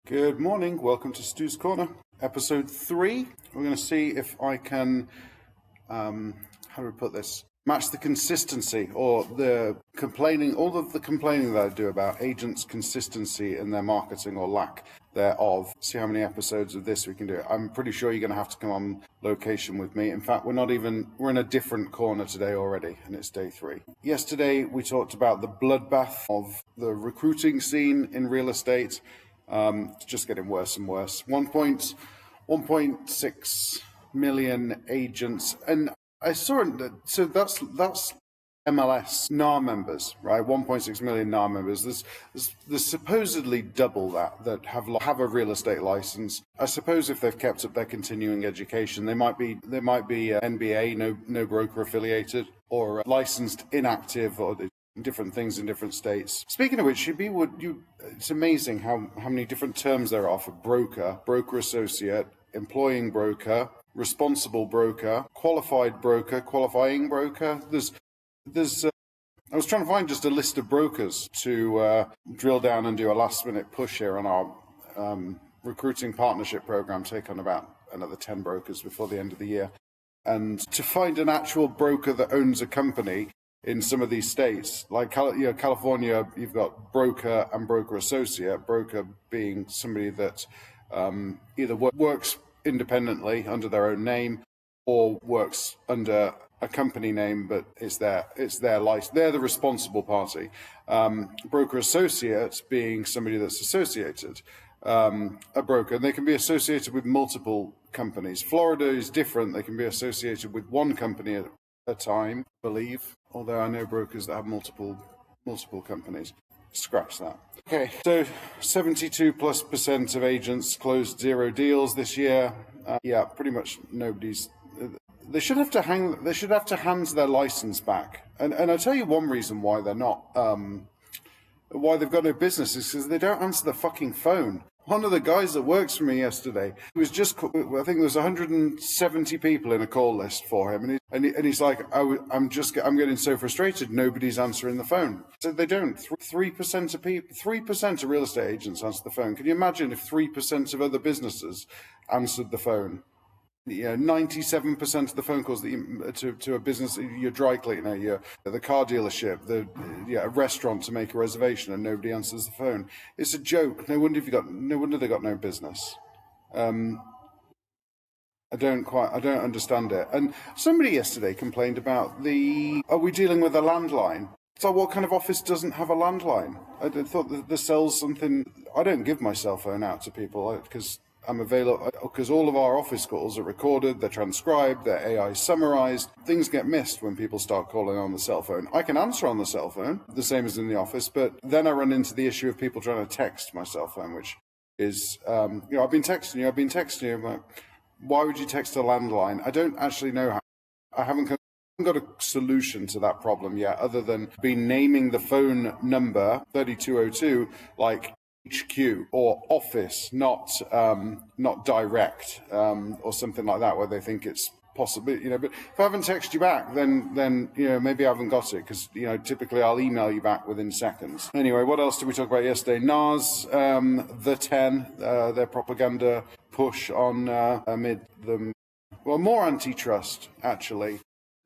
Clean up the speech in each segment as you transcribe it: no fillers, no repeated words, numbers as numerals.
Good morning, welcome to Stu's Corner, episode 3. We're going to see if I can, how do we put this, match the consistency or the complaining, all of the complaining that I do about agents' consistency in their marketing or lack thereof. See how many episodes of this we can do. I'm pretty sure you're going to have to come on location with me. In fact, we're in a different corner today already, and it's day 3. Yesterday, we talked about the bloodbath of the recruiting scene in real estate. It's just getting worse and worse. 1.6 million agents, and I saw it. So that's MLS NAR members, right? 1.6 million NAR members. There's supposedly double that have a real estate license. I suppose if they've kept up their continuing education, they might be NBA, no broker affiliated, or licensed inactive, or different things in different states. Speaking of which, it's amazing how many different terms there are for broker, broker associate, employing broker, responsible broker, qualified broker, qualifying broker. I was trying to find just a list of brokers to drill down and do a last minute push here on our recruiting partnership program, take on about another 10 brokers before the end of the year. And to find an actual broker that owns a company in some of these states, like California, you've got broker and broker associate. Broker being somebody that either works independently under their own name or works under a company name, but it's their license. They're the responsible party. Broker associate being somebody that's associated, a broker. And they can be associated with multiple companies. Florida is different. They can be associated with one company at a time, I believe, although I know brokers that have multiple companies. Scratch that. Okay, so 72+% of agents closed 0 deals this year. Pretty much nobody's. They should have to hand their license back. And I'll tell you one reason why they're not, why they've got no business is because they don't answer the fucking phone. One of the guys that works for me yesterday, I think there was 170 people in a call list for him, and he's like, I'm getting so frustrated, nobody's answering the phone. So they don't. 3% of people, 3% of real estate agents answer the phone. Can you imagine if 3% of other businesses answered the phone? 97% of the phone calls that to a business, your dry cleaner, the car dealership, a restaurant to make a reservation, and nobody answers the phone. It's a joke. No wonder they got no business. I don't understand it. And somebody yesterday complained about are we dealing with a landline? So what kind of office doesn't have a landline? I thought that the sells something. I don't give my cell phone out to people because I'm available, because all of our office calls are recorded, they're transcribed, they're AI summarized. Things get missed when people start calling on the cell phone. I can answer on the cell phone, the same as in the office, but then I run into the issue of people trying to text my cell phone, which is, I've been texting you. I'm like, why would you text a landline? I don't actually know how. I haven't got a solution to that problem yet, other than naming the phone number 3202 like HQ or office, not direct, or something like that, where they think it's possible, but if I haven't texted you back, then maybe I haven't got it, because typically I'll email you back within seconds. Anyway, what else did we talk about yesterday? NARS, the 10, their propaganda push on amid them, more antitrust actually.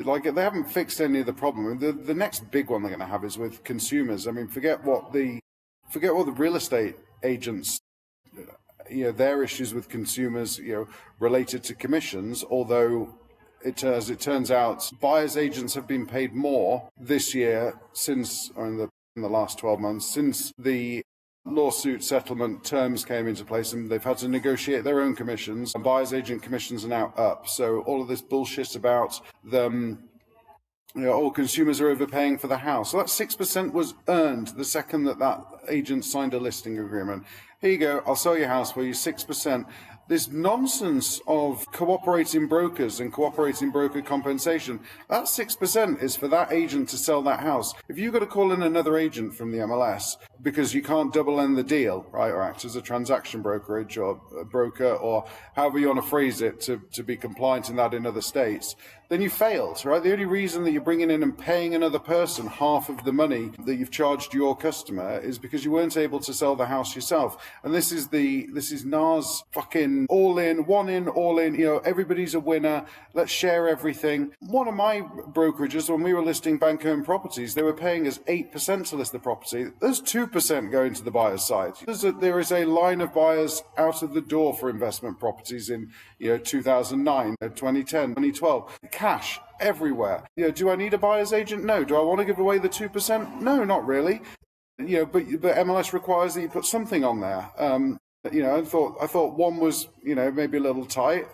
Like, they haven't fixed any of the problem. The next big one they're going to have is with consumers. I mean, forget what the real estate agents, their issues with consumers, related to commissions, although as it turns out, buyers agents have been paid more this year in the last 12 months, since the lawsuit settlement terms came into place, and they've had to negotiate their own commissions, and buyers agent commissions are now up. So all of this bullshit about them, all consumers are overpaying for the house. So that 6% was earned the second that agent signed a listing agreement. Here you go, I'll sell your house for you, 6%. this nonsense of cooperating brokers and cooperating broker compensation, that 6% is for that agent to sell that house. If you've got to call in another agent from the MLS because you can't double end the deal, right, or act as a transaction brokerage or a broker or however you want to phrase it to be compliant in that in other states, then you failed, right? The only reason that you're bringing in and paying another person half of the money that you've charged your customer is because you weren't able to sell the house yourself. And this is NAR's fucking all in, all in, everybody's a winner, let's share everything. One of my brokerages, when we were listing bank-owned properties, they were paying us 8% to list the property. There's 2% going to the buyer's side. There is a line of buyers out of the door for investment properties in 2009, 2010, 2012. Cash everywhere. Do I need a buyer's agent? No. Do I want to give away the 2%? No, not really. But MLS requires that you put something on there. I thought one was maybe a little tight,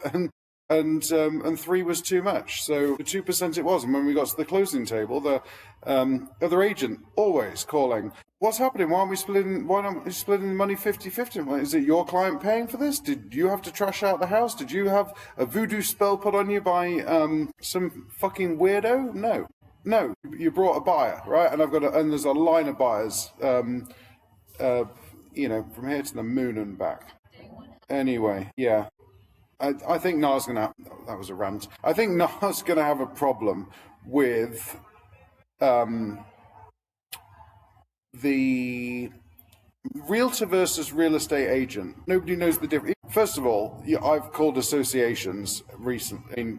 and 3 was too much. So the 2% it was. And when we got to the closing table, the other agent always calling, what's happening? Why aren't we splitting the money 50-50? Is it your client paying for this? Did you have to trash out the house? Did you have a voodoo spell put on you by some fucking weirdo? No, you brought a buyer, right? And there's a line of buyers, from here to the moon and back. Anyway, yeah. I think NAR's going to that was a rant. I think NAR's going to have a problem with the realtor versus real estate agent. Nobody knows the difference. First of all, I've called associations recently.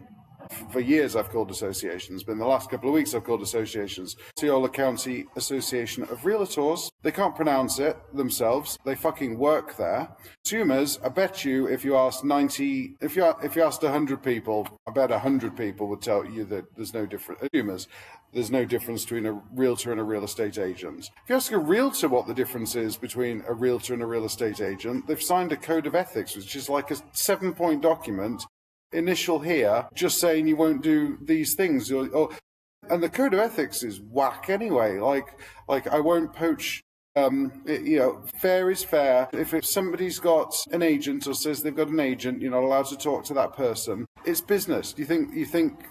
For years I've called associations, but in the last couple of weeks I've called associations. Osceola County Association of Realtors. They can't pronounce it themselves. They fucking work there. Consumers, I bet you if you asked 100 people, I bet 100 people would tell you that there's no difference. Consumers, there's no difference between a realtor and a real estate agent. If you ask a realtor what the difference is between a realtor and a real estate agent, they've signed a code of ethics, which is like a 7-point document. Initial here, just saying you won't do these things, and the code of ethics is whack anyway. Like I won't poach. Fair is fair. If somebody's got an agent or says they've got an agent, you're not allowed to talk to that person. It's business. Do you think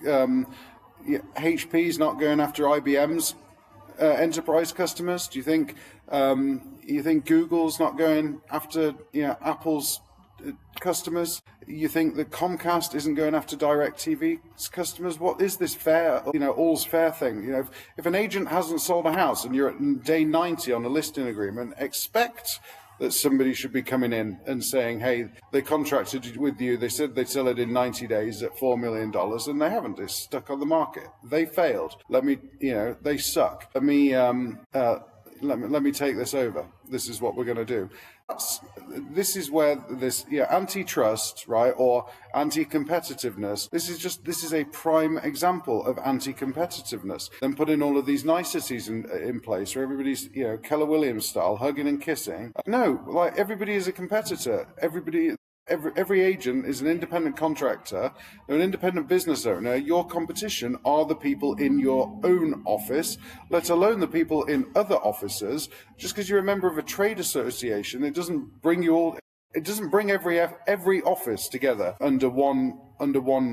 HP's not going after IBM's enterprise customers? Do you think Google's not going after Apple's customers? You think that Comcast isn't going after DirecTV's customers? What is this fair, all's fair thing? If an agent hasn't sold a house and you're at day 90 on a listing agreement, expect that somebody should be coming in and saying, hey, they contracted with you, they said they'd sell it in 90 days at $4 million, and they haven't. It's stuck on the market. They failed. They suck. Let me take this over. This is what we're going to do. This is where this antitrust, right, or anti-competitiveness. This is a prime example of anti-competitiveness. Then put in all of these niceties in place where everybody's Keller Williams style hugging and kissing. No, like everybody is a competitor. Every agent is an independent contractor, they're an independent business owner. Your competition are the people in your own office, let alone the people in other offices. Just because you're a member of a trade association, it doesn't bring every office together under one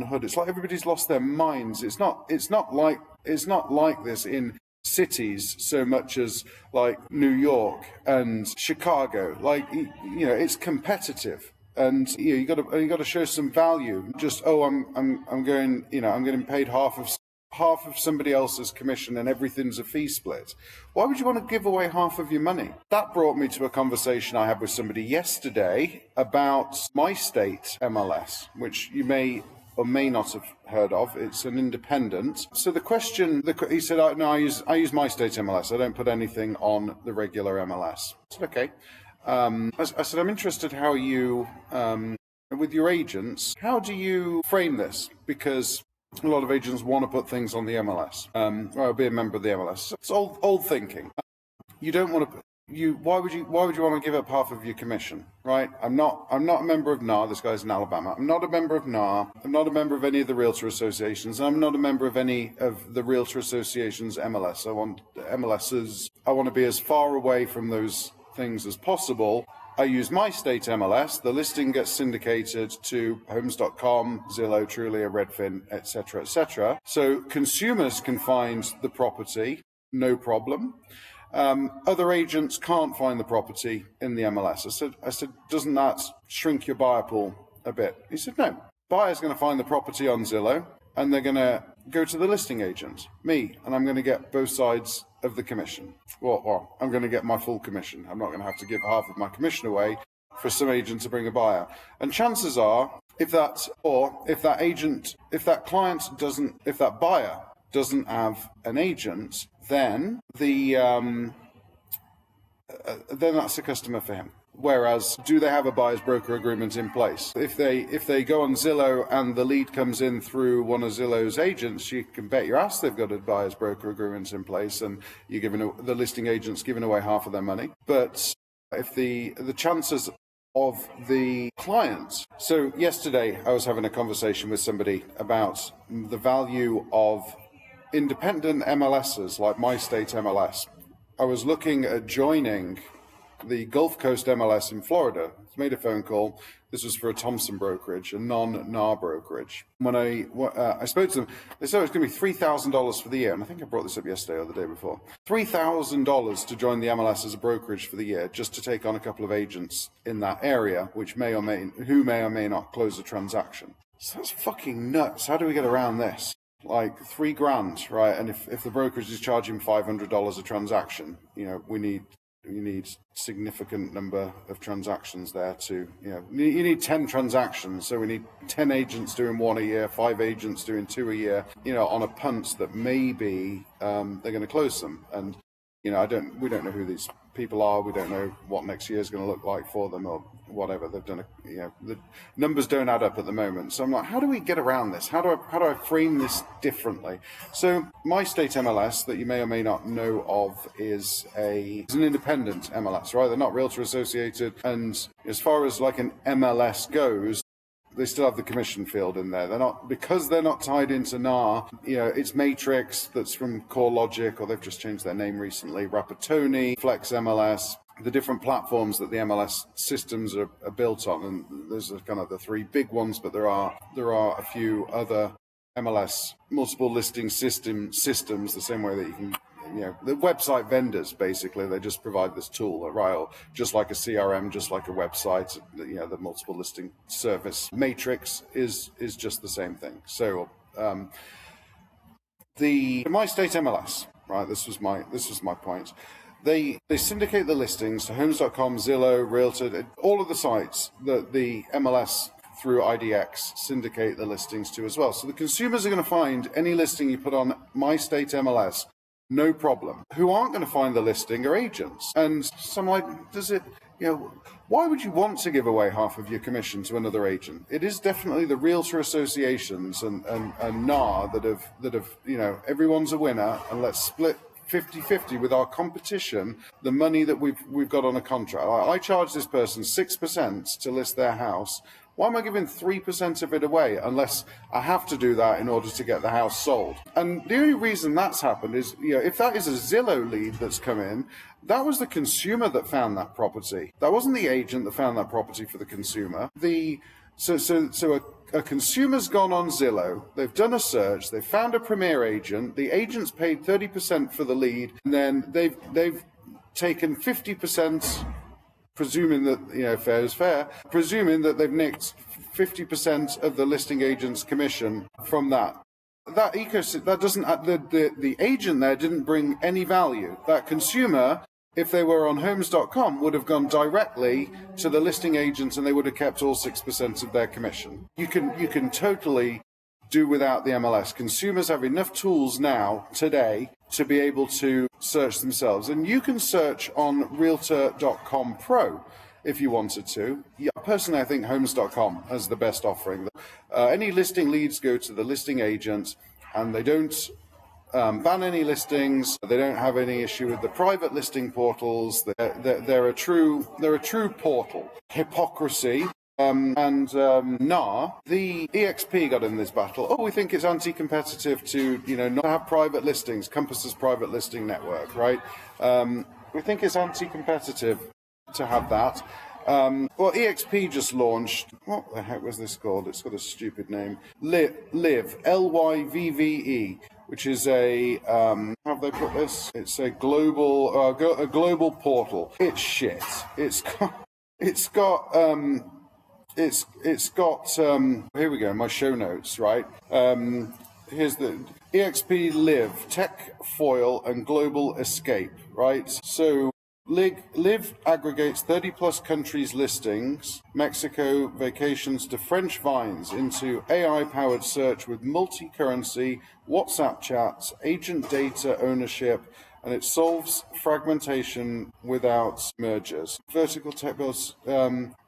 hood. It's like everybody's lost their minds. It's not like this in cities so much as like New York and Chicago. Like it's competitive. And you got to show some value. Just I'm getting paid half of somebody else's commission, and everything's a fee split. Why would you want to give away half of your money? That brought me to a conversation I had with somebody yesterday about my state MLS, which you may or may not have heard of. It's an independent. So the question, he said, no, I use my state MLS. I don't put anything on the regular MLS. I said, okay. I said, I'm interested how you, with your agents, how do you frame this? Because a lot of agents want to put things on the MLS, or be a member of the MLS. It's old thinking. You don't want to. Why would you want to give up half of your commission, right? I'm not a member of NAR. This guy's in Alabama. I'm not a member of NAR. I'm not a member of any of the realtor associations. I'm not a member of any of the realtor associations MLS. I want to be as far away from those things as possible. I use my state MLS, the listing gets syndicated to Homes.com, Zillow, Trulia, Redfin, etc., etc. So consumers can find the property, no problem. Other agents can't find the property in the MLS. I said, doesn't that shrink your buyer pool a bit? He said, no. Buyer's going to find the property on Zillow, and they're going to go to the listing agent, me, and I'm going to get both sides of the commission. Well, I'm going to get my full commission. I'm not going to have to give half of my commission away for some agent to bring a buyer. And chances are, if that buyer doesn't have an agent, then then that's a customer for him. Whereas, do they have a buyer's broker agreement in place? If they go on Zillow and the lead comes in through one of Zillow's agents, you can bet your ass they've got a buyer's broker agreement in place, and the listing agent's giving away half of their money. But if the chances of the client. So yesterday I was having a conversation with somebody about the value of independent MLSs like my state MLS. I was looking at joining the Gulf Coast MLS in Florida. I made a phone call. This was for a Thompson brokerage, a non-NAR brokerage. When I spoke to them, they said it was going to be $3,000 for the year. And I think I brought this up yesterday or the day before. $3,000 to join the MLS as a brokerage for the year, just to take on a couple of agents in that area, who may or may not close the transaction. So that's fucking nuts. How do we get around this? Like $3,000, right? And if the brokerage is charging $500 a transaction, we need significant number of transactions there to, you need 10 transactions. So we need 10 agents doing one a year, 5 agents doing 2 a year, on a punt that maybe they're going to close them. And, we don't know who these people are. We don't know what next year is going to look like for them or whatever. They've done the numbers don't add up at the moment. So I'm like, how do we get around this? How do I frame this differently? So my state MLS that you may or may not know of is an independent MLS, right? They're not realtor associated. And as far as like an MLS goes, they still have the commission field in there. Because they're not tied into NAR, it's Matrix that's from CoreLogic, or they've just changed their name recently, Rapatoni, Flex MLS, the different platforms that the MLS systems are built on. And those are kind of the 3 big ones, but there are a few other MLS multiple listing systems the same way that you can, the website vendors, basically, they just provide this tool, right? Just like a CRM, just like a website, the multiple listing service. Matrix is just the same thing. So my state MLS, right? This was my point. They syndicate the listings to Homes.com, Zillow, Realtor, all of the sites that the MLS through IDX syndicate the listings to as well. So the consumers are going to find any listing you put on my state MLS, no problem. Who aren't going to find the listing are agents. And so I'm like, why would you want to give away half of your commission to another agent? It is definitely the realtor associations and NAR that have, everyone's a winner, and let's split 50-50 with our competition, the money that we've got on a contract. I charge this person 6% to list their house. Why am I giving 3% of it away unless I have to do that in order to get the house sold? And the only reason that's happened is, if that is a Zillow lead that's come in, that was the consumer that found that property. That wasn't the agent that found that property for the consumer. So a consumer's gone on Zillow, they've done a search, they've found a premier agent, the agent's paid 30% for the lead, and then they've taken 50%, presuming that, fair is fair, presuming that they've nicked 50% of the listing agent's commission from that. That ecosystem, that doesn't, the agent there didn't bring any value. That consumer, if they were on Homes.com, would have gone directly to the listing agent and they would have kept all 6% of their commission. You can totally do without the MLS. Consumers have enough tools now, today, to be able to search themselves. And you can search on Realtor.com Pro if you wanted to. Yeah, personally, I think Homes.com has the best offering. Any listing leads go to the listing agent, and they don't ban any listings. They don't have any issue with the private listing portals. They're a true portal. Hypocrisy. And NAR, the EXP got in this battle. Oh, we think it's anti-competitive to, not have private listings, Compass's private listing network, right? We think it's anti-competitive to have that. Well, EXP just launched. What the heck was this called? It's got a stupid name. Live, Lyvve, which is a how have they put this? It's a global portal. It's shit. It's got here we go, my show notes, right? Here's the EXP Live, Tech Foil and Global Escape, right? So Live aggregates 30 plus countries listings, Mexico vacations to French vines into AI-powered search with multi-currency, WhatsApp chats, agent data ownership, and it solves fragmentation without mergers. Vertical tech builds,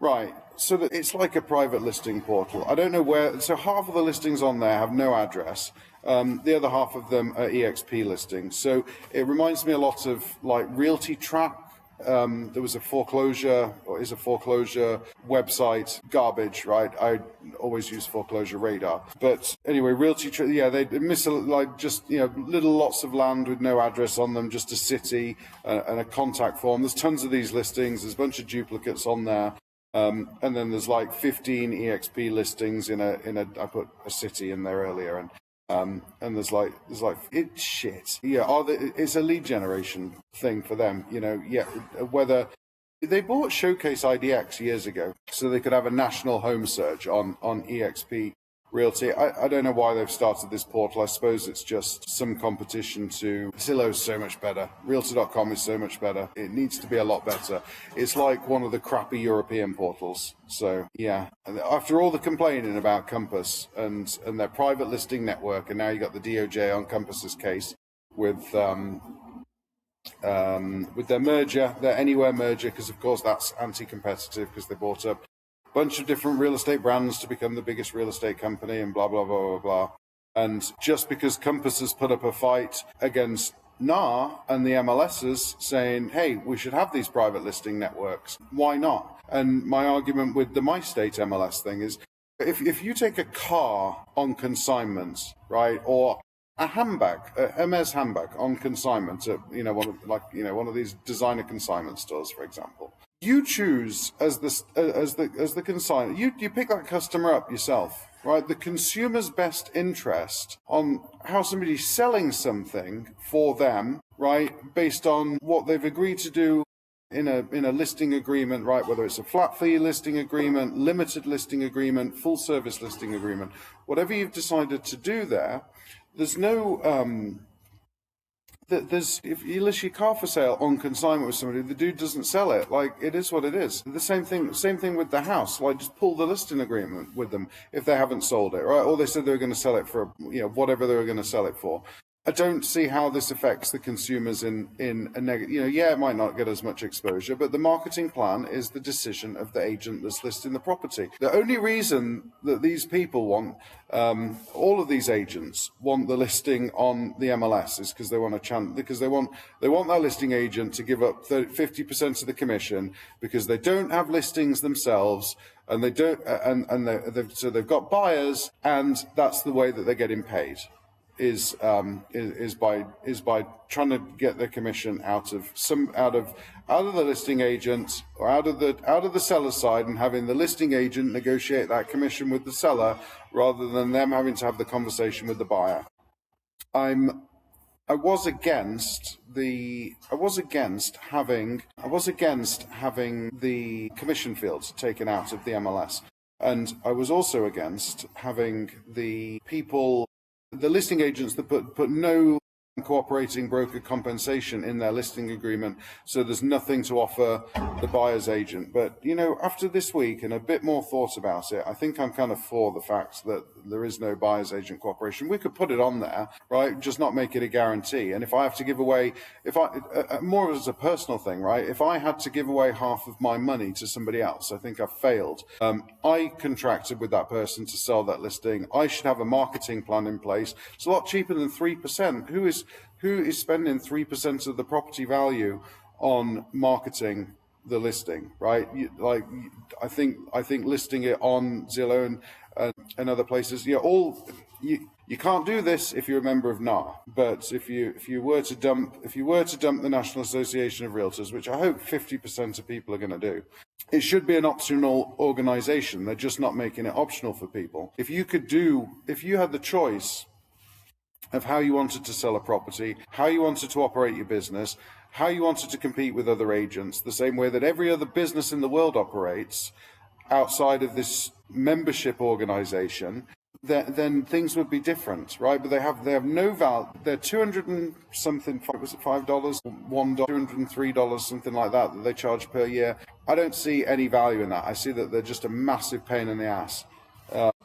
right. So that it's like a private listing portal. I don't know where, so half of the listings on there have no address. The other half of them are EXP listings. So it reminds me a lot of like Realty Trap. There was a foreclosure, or is a foreclosure website, garbage, right? I always use Foreclosure Radar. But anyway, they miss like just, little lots of land with no address on them, just a city and a contact form. There's tons of these listings. There's a bunch of duplicates on there. And then there's like 15 EXP listings in a, I put a city in there earlier, and there's like it's shit. Yeah, it's a lead generation thing for them, whether they bought Showcase IDX years ago so they could have a national home search on EXP Realty. I don't know why they've started this portal. I suppose it's just some competition to Zillow's so much better. Realtor.com is so much better. It needs to be a lot better. It's like one of the crappy European portals. So yeah, after all the complaining about Compass and their private listing network, and now you got the DOJ on Compass's case with their merger, their Anywhere merger, because of course that's anti-competitive because they bought up bunch of different real estate brands to become the biggest real estate company and blah, blah, blah, blah, blah. And just because Compass has put up a fight against NAR and the MLSs saying, hey, we should have these private listing networks, why not? And my argument with the My State MLS thing is, if you take a car on consignment, right, or a handbag, a Hermes handbag on consignment at one of these designer consignment stores, for example, you choose as the consignor. You pick that customer up yourself, right? The consumer's best interest on how somebody's selling something for them, right, based on what they've agreed to do in a listing agreement, right? Whether it's a flat fee listing agreement, limited listing agreement, full service listing agreement, whatever you've decided to do there, there's no. If you list your car for sale on consignment with somebody, the dude doesn't sell it. Like, it is what it is. The same thing with the house. Like, just pull the listing agreement with them if they haven't sold it, right? Or they said they were going to sell it for, whatever they were going to sell it for. I don't see how this affects the consumers in a negative. Yeah, it might not get as much exposure, but the marketing plan is the decision of the agent that's listing the property. The only reason that these people want, all of these agents want the listing on the MLS is because they want a chance, because they want that listing agent to give up 50% of the commission because they don't have listings themselves. And they don't, so they've got buyers, and that's the way that they're getting paid. Is by trying to get their commission out of the listing agent or out of the seller's side, and having the listing agent negotiate that commission with the seller rather than them having to have the conversation with the buyer. I was against having the commission fields taken out of the MLS, and I was also against having the listing agents that put no cooperating broker compensation in their listing agreement, so there's nothing to offer the buyer's agent. But after this week and a bit more thought about it, I think I'm kind of for the fact that there is no buyer's agent cooperation. We could put it on there, right? Just not make it a guarantee. And if I have to give away, more as a personal thing, right? If I had to give away half of my money to somebody else, I think I've failed. I contracted with that person to sell that listing. I should have a marketing plan in place. It's a lot cheaper than 3%. Who is spending 3% of the property value on marketing the listing, right? I think listing it on Zillow and other places. You can't do this if you're a member of NAR. But if you were to dump the National Association of Realtors, which I hope 50% of people are going to do, it should be an optional organization. They're just not making it optional for people. If you had the choice of how you wanted to sell a property, how you wanted to operate your business, how you wanted to compete with other agents, the same way that every other business in the world operates outside of this membership organization, then things would be different, right? But they have no value. They're 200 and something, was it $5, $1, $203, something like that they charge per year. I don't see any value in that. I see that they're just a massive pain in the ass.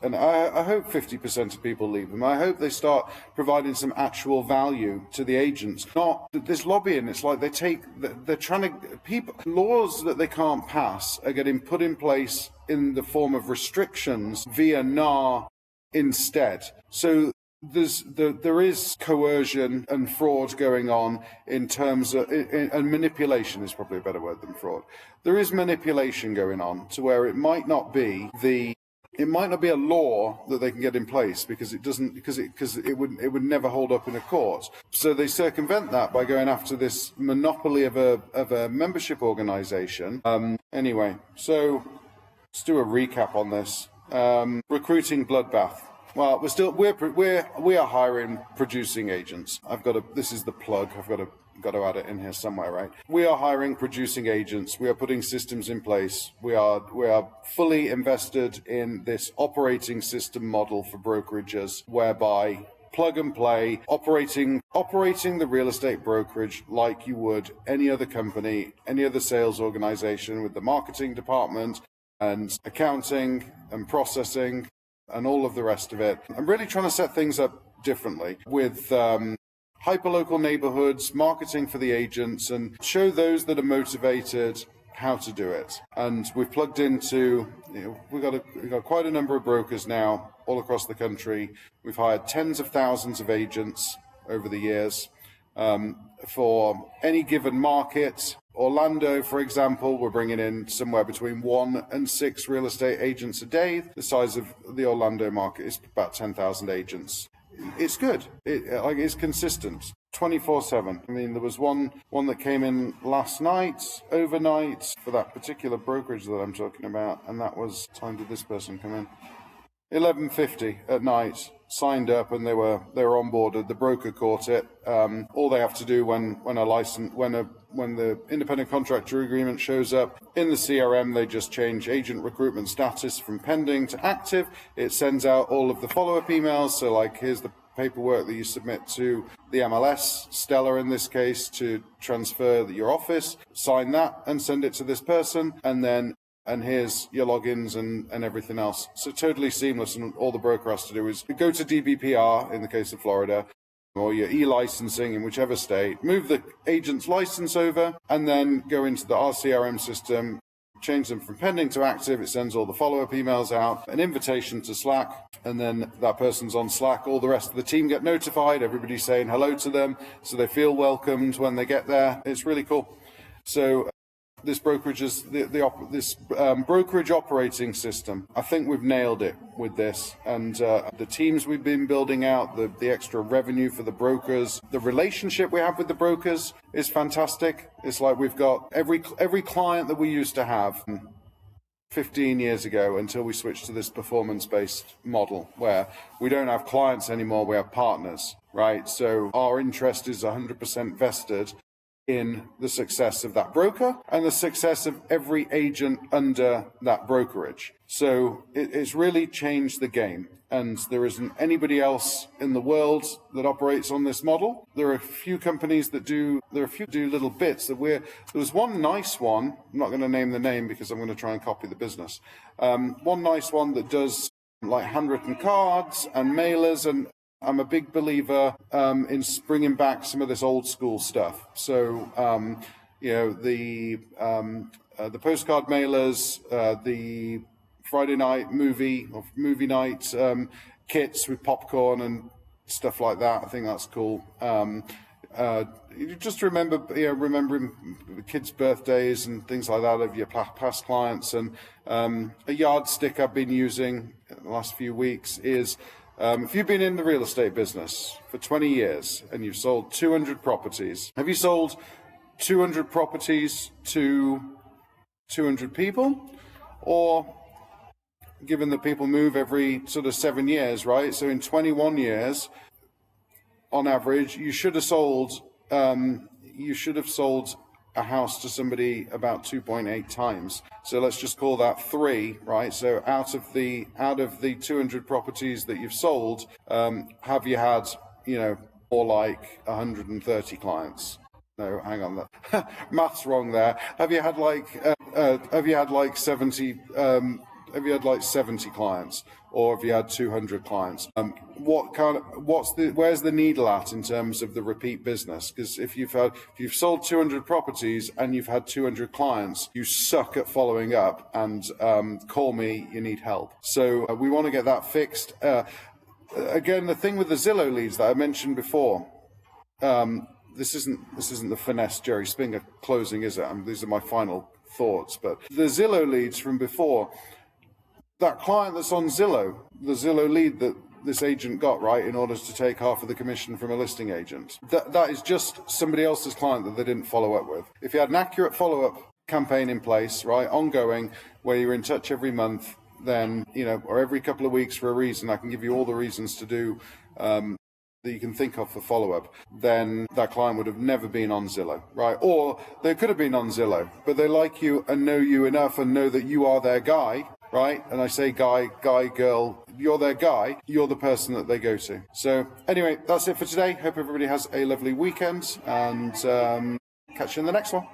And I hope 50% of people leave them. I hope they start providing some actual value to the agents. Not this lobbying. It's like they're trying to, laws that they can't pass are getting put in place in the form of restrictions via NAR instead. So there is coercion and fraud going on in terms of, and manipulation is probably a better word than fraud. There is manipulation going on to where it might not be a law that they can get in place because it would never hold up in a court. So they circumvent that by going after this monopoly of a membership organization. Anyway, so let's do a recap on this. Recruiting bloodbath. Well, we are hiring producing agents. This is the plug. I've got to add it in here somewhere, right? We are hiring producing agents. We are putting systems in place. We are fully invested in this operating system model for brokerages, whereby plug and play, operating the real estate brokerage like you would any other company, any other sales organization, with the marketing department and accounting and processing and all of the rest of it. I'm really trying to set things up differently with hyperlocal neighborhoods, marketing for the agents, and show those that are motivated how to do it. And we've plugged into, we've got quite a number of brokers now all across the country. We've hired tens of thousands of agents over the years for any given market. Orlando, for example, we're bringing in somewhere between 1 and 6 real estate agents a day. The size of the Orlando market is about 10,000 agents. It's good. It's consistent, 24/7. I mean, there was one that came in last night, overnight, for that particular brokerage that I'm talking about, and that was, what time did this person come in? 11:50 at night. Signed up, and they were onboarded. The broker caught it. All they have to do when the independent contractor agreement shows up in the CRM, they just change agent recruitment status from pending to active. It sends out all of the follow-up emails. So, like, here's the paperwork that you submit to the MLS, Stella in this case, to transfer your office. Sign that and send it to this person, and here's your logins and everything else. So totally seamless, and all the broker has to do is go to DBPR in the case of Florida, or your e-licensing in whichever state, move the agent's license over, and then go into the RCRM system, change them from pending to active. It sends all the follow-up emails out, an invitation to Slack, and then that person's on Slack. All the rest of the team get notified. Everybody's saying hello to them, so they feel welcomed when they get there. It's really cool. So this brokerage is brokerage operating system. I think we've nailed it with this, and the teams we've been building out, the extra revenue for the brokers, the relationship we have with the brokers is fantastic. It's like we've got every client that we used to have 15 years ago until we switched to this performance-based model where we don't have clients anymore, we have partners, right? So our interest is 100% vested in the success of that broker and the success of every agent under that brokerage. So it's really changed the game, and there isn't anybody else in the world that operates on this model. There are a few companies that do little bits that there was one nice one, I'm not going to name the name because I'm going to try and copy the business. One nice one that does like handwritten cards and mailers, and I'm a big believer in bringing back some of this old school stuff. So, the postcard mailers, the Friday night movie night kits with popcorn and stuff like that. I think that's cool. You just remembering kids' birthdays and things like that of your past clients. And a yardstick I've been using in the last few weeks is, if you've been in the real estate business for 20 years and you've sold 200 properties, have you sold 200 properties to 200 people, or given that people move every sort of 7 years, right? So in 21 years, on average, you should have sold a house to somebody about 2.8 times. So let's just call that 3, right? So out of the 200 properties that you've sold, have you had, more like 130 clients? No, hang on, math's wrong there. Have you had like 70? Have you had like 70 clients, or have you had 200 clients? Where's the needle at in terms of the repeat business? Because if you've sold 200 properties and you've had 200 clients, you suck at following up, and call me, you need help. So we want to get that fixed. Again, the thing with the Zillow leads that I mentioned before, this isn't the finesse Jerry Springer closing, is it? These are my final thoughts. But the Zillow leads from before, that client that's on Zillow, the Zillow lead that this agent got, right, in order to take half of the commission from a listing agent, that is just somebody else's client that they didn't follow up with. If you had an accurate follow-up campaign in place, right, ongoing, where you're in touch every month, then, or every couple of weeks for a reason, I can give you all the reasons to do that you can think of for follow-up, then that client would have never been on Zillow, right? Or they could have been on Zillow, but they like you and know you enough and know that you are their guy, right? And I say guy, girl, you're their guy, you're the person that they go to. So anyway, that's it for today. Hope everybody has a lovely weekend, and catch you in the next one.